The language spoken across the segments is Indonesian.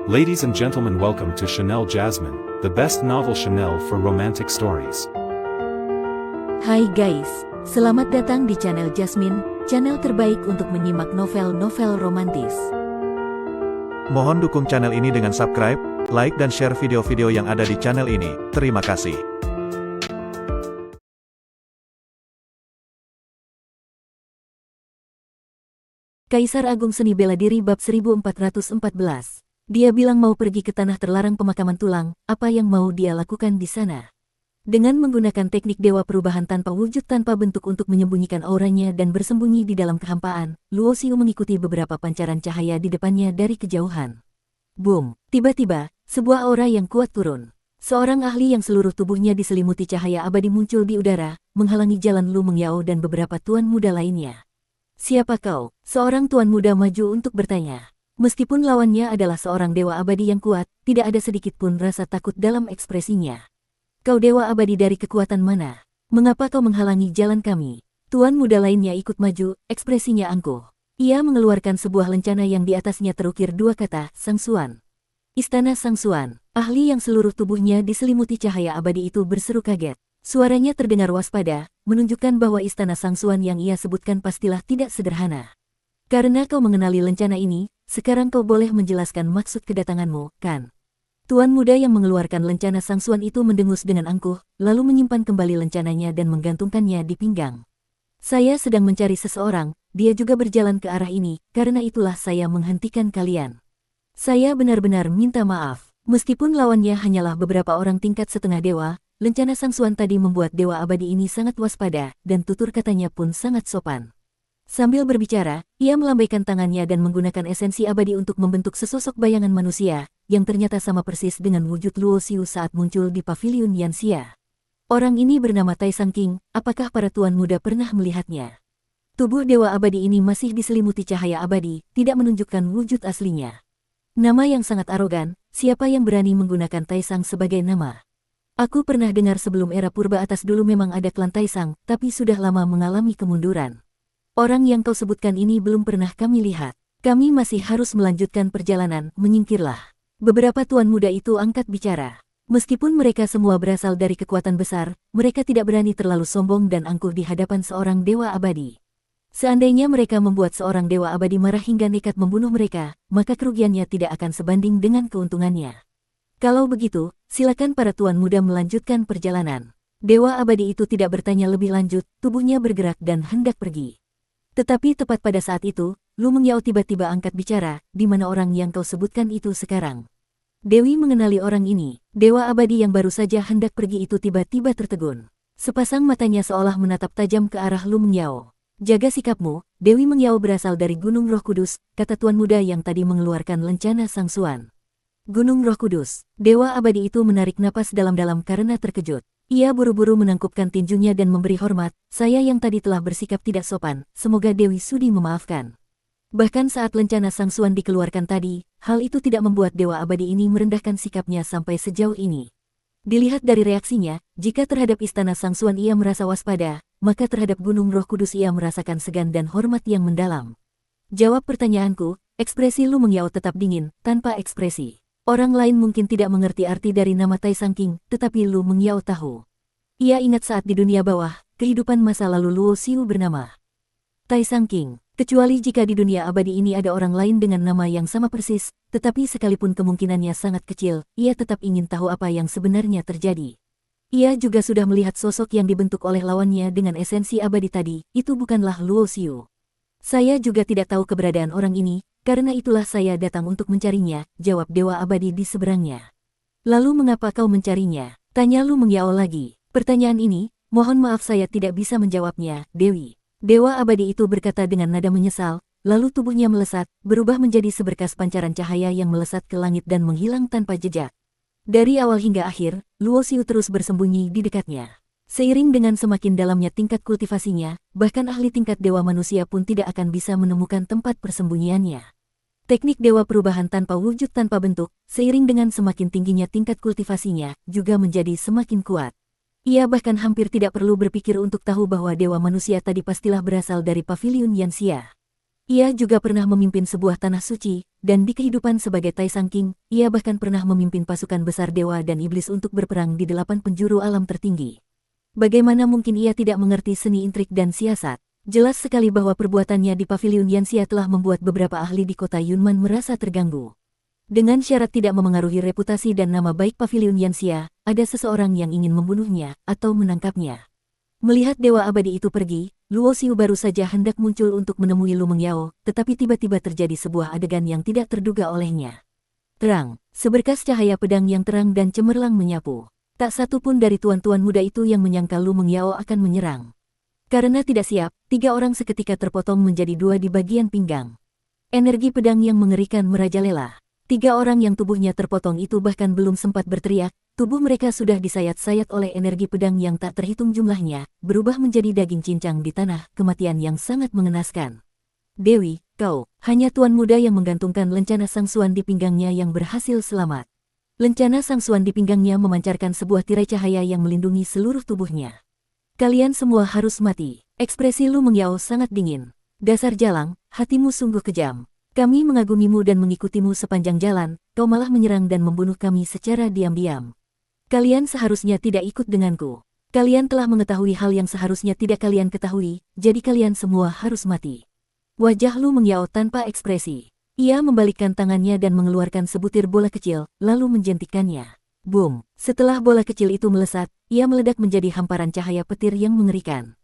Ladies and gentlemen, welcome to Chanel Jasmine, the best novel Chanel for romantic stories. Hai guys, selamat datang di channel Jasmine, channel terbaik untuk menyimak novel-novel romantis. Mohon dukung channel ini dengan subscribe, like dan share video-video yang ada di channel ini. Terima kasih. Kaisar Agung Seni Bela Diri bab 1414. Dia bilang mau pergi ke tanah terlarang pemakaman tulang, apa yang mau dia lakukan di sana? Dengan menggunakan teknik dewa perubahan tanpa wujud tanpa bentuk untuk menyembunyikan auranya dan bersembunyi di dalam kehampaan, Luo Xiu mengikuti beberapa pancaran cahaya di depannya dari kejauhan. Boom! Tiba-tiba, sebuah aura yang kuat turun. Seorang ahli yang seluruh tubuhnya diselimuti cahaya abadi muncul di udara, menghalangi jalan Lu Mengyao dan beberapa tuan muda lainnya. Siapa kau? Seorang tuan muda maju untuk bertanya. Meskipun lawannya adalah seorang dewa abadi yang kuat, tidak ada sedikit pun rasa takut dalam ekspresinya. Kau dewa abadi dari kekuatan mana? Mengapa kau menghalangi jalan kami? Tuan muda lainnya ikut maju, ekspresinya angkuh. Ia mengeluarkan sebuah lencana yang di atasnya terukir dua kata, Sang Xuan. Istana Sang Xuan. Ahli yang seluruh tubuhnya diselimuti cahaya abadi itu berseru kaget. Suaranya terdengar waspada, menunjukkan bahwa istana Sang Xuan yang ia sebutkan pastilah tidak sederhana. Karena kau mengenali lencana ini, sekarang kau boleh menjelaskan maksud kedatanganmu, kan? Tuan muda yang mengeluarkan lencana Sang Xuan itu mendengus dengan angkuh, lalu menyimpan kembali lencananya dan menggantungkannya di pinggang. Saya sedang mencari seseorang, dia juga berjalan ke arah ini, karena itulah saya menghentikan kalian. Saya benar-benar minta maaf, meskipun lawannya hanyalah beberapa orang tingkat setengah dewa, lencana Sang Xuan tadi membuat dewa abadi ini sangat waspada, dan tutur katanya pun sangat sopan. Sambil berbicara, ia melambaikan tangannya dan menggunakan esensi abadi untuk membentuk sesosok bayangan manusia, yang ternyata sama persis dengan wujud Luo Xiu saat muncul di paviliun Yanxia. Orang ini bernama Tai Sang King, apakah para tuan muda pernah melihatnya? Tubuh dewa abadi ini masih diselimuti cahaya abadi, tidak menunjukkan wujud aslinya. Nama yang sangat arogan, siapa yang berani menggunakan Tai Sang sebagai nama? Aku pernah dengar sebelum era purba atas dulu memang ada klan Tai Sang, tapi sudah lama mengalami kemunduran. Orang yang kau sebutkan ini belum pernah kami lihat. Kami masih harus melanjutkan perjalanan, menyingkirlah. Beberapa tuan muda itu angkat bicara. Meskipun mereka semua berasal dari kekuatan besar, mereka tidak berani terlalu sombong dan angkuh di hadapan seorang dewa abadi. Seandainya mereka membuat seorang dewa abadi marah hingga nekat membunuh mereka, maka kerugiannya tidak akan sebanding dengan keuntungannya. Kalau begitu, silakan para tuan muda melanjutkan perjalanan. Dewa abadi itu tidak bertanya lebih lanjut, tubuhnya bergerak dan hendak pergi. Tetapi tepat pada saat itu, Lu Mengyao tiba-tiba angkat bicara, di mana orang yang kau sebutkan itu sekarang? Dewi mengenali orang ini. Dewa abadi yang baru saja hendak pergi itu tiba-tiba tertegun. Sepasang matanya seolah menatap tajam ke arah Lu Mengyao. Jaga sikapmu, Dewi Mengyao berasal dari Gunung Roh Kudus, kata tuan muda yang tadi mengeluarkan lencana Sang Xuan. Gunung Roh Kudus. Dewa abadi itu menarik napas dalam-dalam karena terkejut. Ia buru-buru menangkupkan tinjunya dan memberi hormat, saya yang tadi telah bersikap tidak sopan, semoga Dewi sudi memaafkan. Bahkan saat lencana Sang Xuan dikeluarkan tadi, hal itu tidak membuat dewa abadi ini merendahkan sikapnya sampai sejauh ini. Dilihat dari reaksinya, jika terhadap istana Sang Xuan ia merasa waspada, maka terhadap Gunung Roh Kudus ia merasakan segan dan hormat yang mendalam. Jawab pertanyaanku, ekspresi Lu Mengyao tetap dingin, tanpa ekspresi. Orang lain mungkin tidak mengerti arti dari nama Tai Sang King, tetapi Lu Mengyao tahu. Ia ingat saat di dunia bawah, kehidupan masa lalu Luo Xiu bernama Tai Sang King. Kecuali jika di dunia abadi ini ada orang lain dengan nama yang sama persis, tetapi sekalipun kemungkinannya sangat kecil, ia tetap ingin tahu apa yang sebenarnya terjadi. Ia juga sudah melihat sosok yang dibentuk oleh lawannya dengan esensi abadi tadi, itu bukanlah Luo Xiu. Saya juga tidak tahu keberadaan orang ini, karena itulah saya datang untuk mencarinya, jawab dewa abadi di seberangnya. Lalu mengapa kau mencarinya? Tanya Lu Mengyao lagi. Pertanyaan ini, mohon maaf saya tidak bisa menjawabnya, Dewi. Dewa abadi itu berkata dengan nada menyesal, lalu tubuhnya melesat, berubah menjadi seberkas pancaran cahaya yang melesat ke langit dan menghilang tanpa jejak. Dari awal hingga akhir, Luo Xiu terus bersembunyi di dekatnya. Seiring dengan semakin dalamnya tingkat kultivasinya, bahkan ahli tingkat dewa manusia pun tidak akan bisa menemukan tempat persembunyiannya. Teknik dewa perubahan tanpa wujud tanpa bentuk, seiring dengan semakin tingginya tingkat kultivasinya, juga menjadi semakin kuat. Ia bahkan hampir tidak perlu berpikir untuk tahu bahwa dewa manusia tadi pastilah berasal dari paviliun Yanxia. Ia juga pernah memimpin sebuah tanah suci, dan di kehidupan sebagai Taisang King, ia bahkan pernah memimpin pasukan besar dewa dan iblis untuk berperang di 8 penjuru alam tertinggi. Bagaimana mungkin ia tidak mengerti seni intrik dan siasat? Jelas sekali bahwa perbuatannya di Paviliun Yanxia telah membuat beberapa ahli di kota Yunman merasa terganggu. Dengan syarat tidak memengaruhi reputasi dan nama baik Paviliun Yanxia, ada seseorang yang ingin membunuhnya atau menangkapnya. Melihat Dewa Abadi itu pergi, Luo Xiu baru saja hendak muncul untuk menemui Lu Mengyao, tetapi tiba-tiba terjadi sebuah adegan yang tidak terduga olehnya. Terang, seberkas cahaya pedang yang terang dan cemerlang menyapu. Tak satu pun dari tuan-tuan muda itu yang menyangka Lu Mengyao akan menyerang. Karena tidak siap, 3 orang seketika terpotong menjadi 2 di bagian pinggang. Energi pedang yang mengerikan merajalela. 3 orang yang tubuhnya terpotong itu bahkan belum sempat berteriak, tubuh mereka sudah disayat-sayat oleh energi pedang yang tak terhitung jumlahnya, berubah menjadi daging cincang di tanah, kematian yang sangat mengenaskan. Dewi, kau, hanya tuan muda yang menggantungkan lencana sangsuan di pinggangnya yang berhasil selamat. Lencana sangsuan di pinggangnya memancarkan sebuah tirai cahaya yang melindungi seluruh tubuhnya. Kalian semua harus mati. Ekspresi Lu Mengyao sangat dingin. Dasar jalang, hatimu sungguh kejam. Kami mengagumimu dan mengikutimu sepanjang jalan, kau malah menyerang dan membunuh kami secara diam-diam. Kalian seharusnya tidak ikut denganku. Kalian telah mengetahui hal yang seharusnya tidak kalian ketahui, jadi kalian semua harus mati. Wajah Lu Mengyao tanpa ekspresi. Ia membalikkan tangannya dan mengeluarkan sebutir bola kecil, lalu menjentikannya. Boom! Setelah bola kecil itu melesat, ia meledak menjadi hamparan cahaya petir yang mengerikan.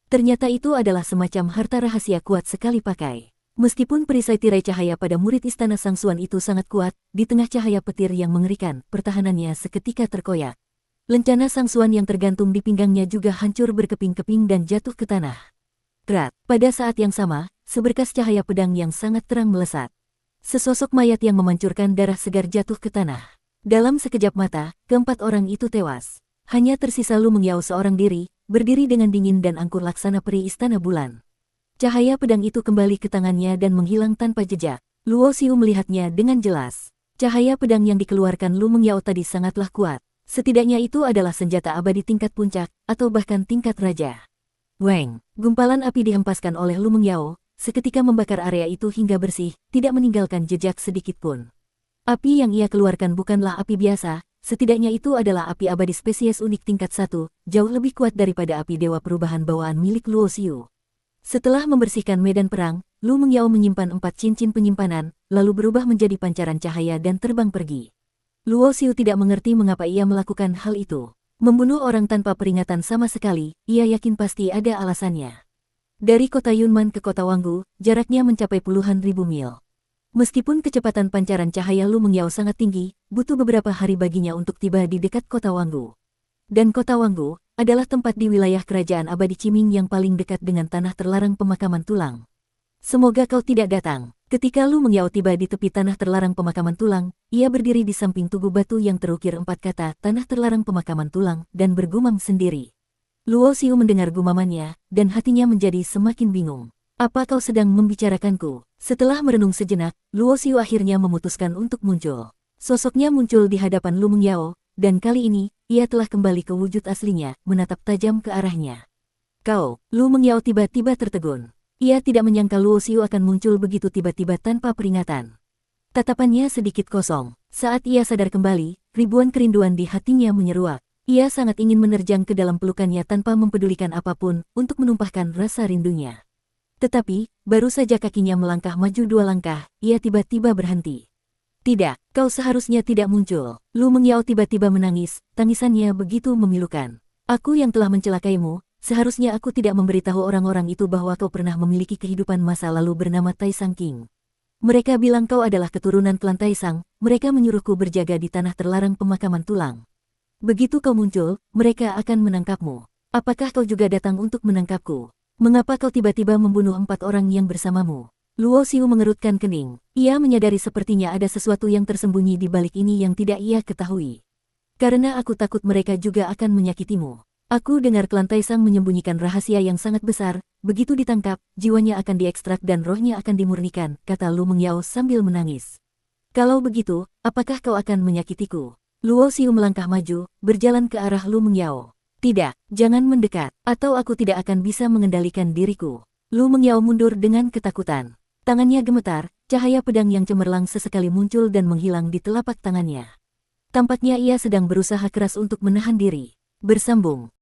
Ternyata itu adalah semacam harta rahasia kuat sekali pakai. Meskipun perisai tirai cahaya pada murid istana sangsuan itu sangat kuat, di tengah cahaya petir yang mengerikan, pertahanannya seketika terkoyak. Lencana sangsuan yang tergantung di pinggangnya juga hancur berkeping-keping dan jatuh ke tanah. Krat, pada saat yang sama, seberkas cahaya pedang yang sangat terang melesat. Sesosok mayat yang memancurkan darah segar jatuh ke tanah. Dalam sekejap mata, keempat orang itu tewas. Hanya tersisa Lu Mengyao seorang diri, berdiri dengan dingin dan angkur laksana peri istana bulan. Cahaya pedang itu kembali ke tangannya dan menghilang tanpa jejak. Luo Xiu melihatnya dengan jelas. Cahaya pedang yang dikeluarkan Lu Mengyao tadi sangatlah kuat. Setidaknya itu adalah senjata abadi tingkat puncak, atau bahkan tingkat raja. Weng, gumpalan api dihempaskan oleh Lu Mengyao, seketika membakar area itu hingga bersih, tidak meninggalkan jejak sedikit pun. Api yang ia keluarkan bukanlah api biasa, setidaknya itu adalah api abadi spesies unik tingkat 1, jauh lebih kuat daripada api dewa perubahan bawaan milik Luo Xiu. Setelah membersihkan medan perang, Lu Mengyao menyimpan 4 cincin penyimpanan, lalu berubah menjadi pancaran cahaya dan terbang pergi. Luo Xiu tidak mengerti mengapa ia melakukan hal itu. Membunuh orang tanpa peringatan sama sekali, ia yakin pasti ada alasannya. Dari kota Yunman ke kota Wanggu, jaraknya mencapai puluhan ribu mil. Meskipun kecepatan pancaran cahaya Lu Mengyao sangat tinggi, butuh beberapa hari baginya untuk tiba di dekat kota Wanggu. Dan kota Wanggu adalah tempat di wilayah kerajaan abadi Qiming yang paling dekat dengan tanah terlarang pemakaman tulang. Semoga kau tidak datang. Ketika Lu Mengyao tiba di tepi tanah terlarang pemakaman tulang, ia berdiri di samping tugu batu yang terukir 4 kata tanah terlarang pemakaman tulang dan bergumam sendiri. Luo Xiu mendengar gumamannya, dan hatinya menjadi semakin bingung. Apa kau sedang membicarakanku? Setelah merenung sejenak, Luo Xiu akhirnya memutuskan untuk muncul. Sosoknya muncul di hadapan Lu Mengyao, dan kali ini, ia telah kembali ke wujud aslinya, menatap tajam ke arahnya. Kau, Lu Mengyao tiba-tiba tertegun. Ia tidak menyangka Luo Xiu akan muncul begitu tiba-tiba tanpa peringatan. Tatapannya sedikit kosong. Saat ia sadar kembali, ribuan kerinduan di hatinya menyeruak. Ia sangat ingin menerjang ke dalam pelukannya tanpa mempedulikan apapun, untuk menumpahkan rasa rindunya. Tetapi, baru saja kakinya melangkah maju 2 langkah, ia tiba-tiba berhenti. Tidak, kau seharusnya tidak muncul. Lu Mengyao tiba-tiba menangis, tangisannya begitu memilukan. Aku yang telah mencelakaimu, seharusnya aku tidak memberitahu orang-orang itu bahwa kau pernah memiliki kehidupan masa lalu bernama Taisang King. Mereka bilang kau adalah keturunan klan Taisang, mereka menyuruhku berjaga di tanah terlarang pemakaman tulang. Begitu kau muncul, mereka akan menangkapmu. Apakah kau juga datang untuk menangkapku? Mengapa kau tiba-tiba membunuh 4 orang yang bersamamu? Luo Xiu mengerutkan kening. Ia menyadari sepertinya ada sesuatu yang tersembunyi di balik ini yang tidak ia ketahui. Karena aku takut mereka juga akan menyakitimu. Aku dengar klan Taisang menyembunyikan rahasia yang sangat besar, begitu ditangkap, jiwanya akan diekstrak dan rohnya akan dimurnikan, kata Lu Mengyao sambil menangis. Kalau begitu, apakah kau akan menyakitiku? Luo Xiu melangkah maju, berjalan ke arah Lu Mengyao. Tidak, jangan mendekat, atau aku tidak akan bisa mengendalikan diriku. Lu Mengyao mundur dengan ketakutan. Tangannya gemetar, cahaya pedang yang cemerlang sesekali muncul dan menghilang di telapak tangannya. Tampaknya ia sedang berusaha keras untuk menahan diri. Bersambung.